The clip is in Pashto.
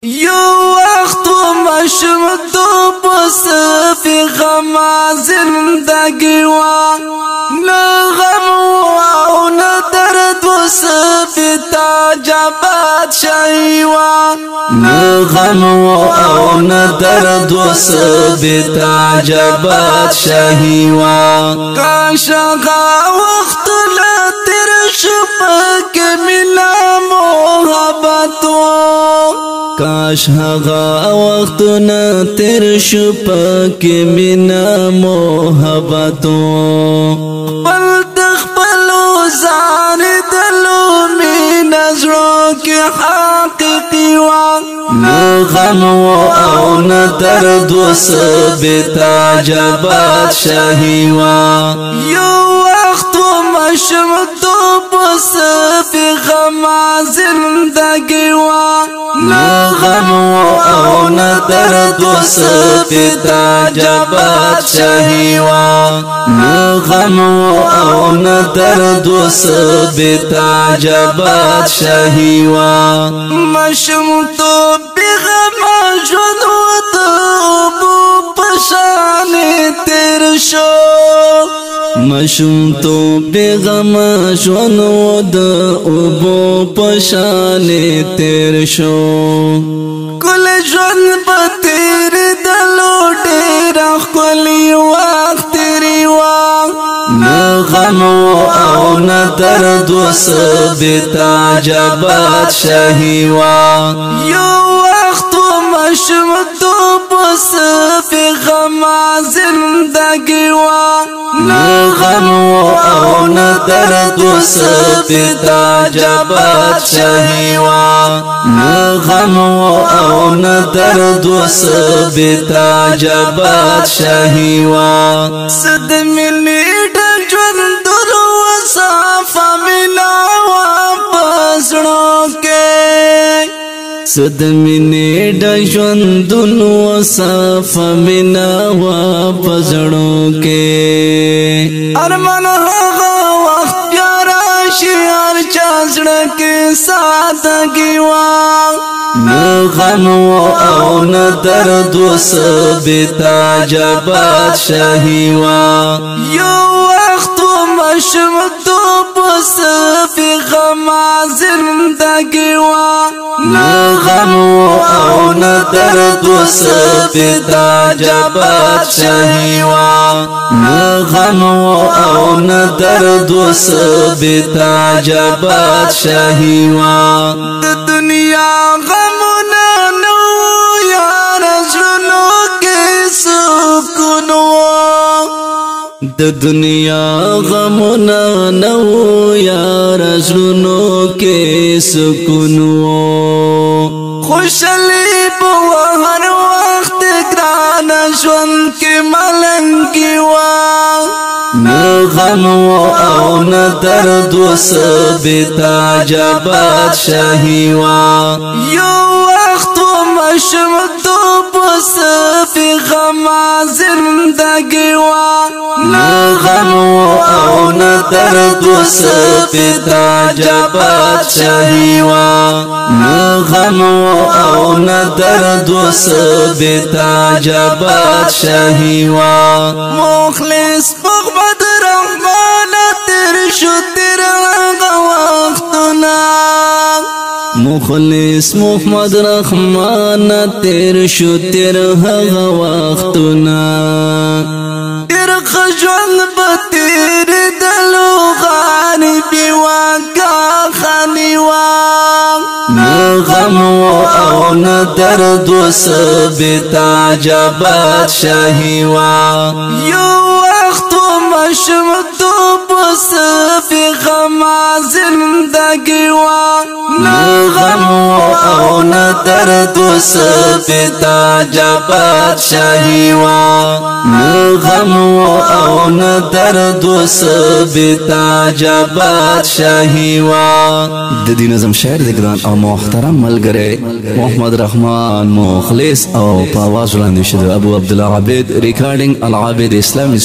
یو وخت مشم تو پس فی غم زندگی و نه غم و نه درد و فی تعجبات شهی و نه غم و نه درد و فی تعجبات شهی و کاش وقت لا تیر شپک ملا محبت کاش هغه وختونه تیر شو پکې مینا محبت بل تخپلو ځان دلو مینا زړه کې حقیقي وا نه غم او نه درد وسبه تعجبات شهي وا یو وخت مشم تو بس فی غم زندگی وا نه غم او نه درد وسفی تعجبات شهی وا نه غم او نه درد وسفی تعجبات شهی وا مشم تو بغم ژوند وتوبو پشان تیر شو مشم تو بیغم ژوند د اوبو پشان تیر شو کل ژوند په تیر دلو ډېر ښکلی وخت تیری وا نه غم او نه درد وسبه تعجبات شهی وا یو وخت مشم تو بس فی غم زندگی وا نه غم او نه درد وسفی تعجبات شهی وا نه غم او نه درد وسفی تعجبات شهی وا صد ملی ډک ژوند وصفه ملا واپسړو کې صد مینې ډک ژوند وصفه ملا واپسړو کې ارمان هغه وخت بیا راشي هر چا زړه کې سادګي وا نه غم او نه درد وسبه تعجبات شهي وا یو وخت مشم تو بس فی غم زندگی وا نه غم او نه درد وسفی تعجبات شهی وا نه غم او نه درد وسفی تعجبات شهی وا د دنیا غمونه نو یار زړونو کې سکون د دنیا غمونه نو یار زړونو کې سکون خوشالي په هر وخت ګران ژوند کې ملنګي وا نه غم او نه درد وسبه تعجبات شهي وا یو وخت مشم تو بس فی غم زندگی وا نه غم او نه درد وسفی تعجبات شهی وا نه غم او نه درد وسفی تعجبات شهی وا مخلص محمد رحمان تیر شو تیر وختنا مخلص محمد رحمان تیر شو تیر هغه وختونه تیر خجل بتیر دلو غانی بیوا کا خانی وا نه غم او نه درد وسبه تعجبات شهی وا یو وخت مشم تو بس فی غم زندگی وا نه غم او نه درد وسفی تعجبات شهی وا نه غم او نه درد وسفی تعجبات شهی وا د دې نظم شاعر د ګران او محترم ملګری محمد رحمان مخلص او په आवाज وړاندې شوی ابو عبدالله عابد ریکارډینګ العابد اسلامي